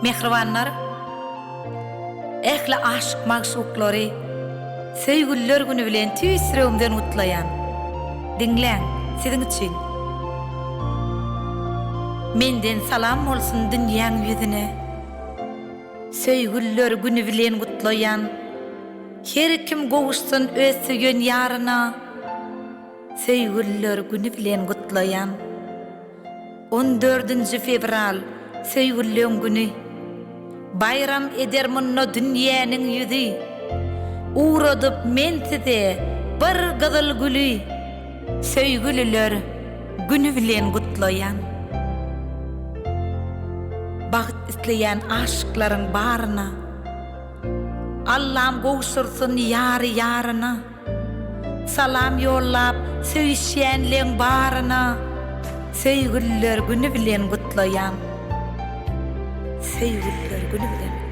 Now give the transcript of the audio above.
Mehribanlar, ehli aşk maksukları, söýgüller günü bilen tüýsüregimden utlayan. Dinleň, siziň üçin. Menden salam bolsun dünýäň ýüzüne. Söýgüller günü bilen gutlayan. Her kim gowuşsun öz süýgen ýaryna. Söýgüller günü bilen gutlayan. 14 fevral söýgüllüň günü. Bayram eder munna dünýäniň ýüzi. Uğradyp men size bir gyzyl gülü. Söýgüliler günü bilen gutlayan. Baht isleýän aşyklaryň baryna. Allah'ım gowşursun ýary ýaryna. Salam ýollap söýüşýänleň baryna. Söýgüller günü bilen gutlayan. Söýgüller günü bilen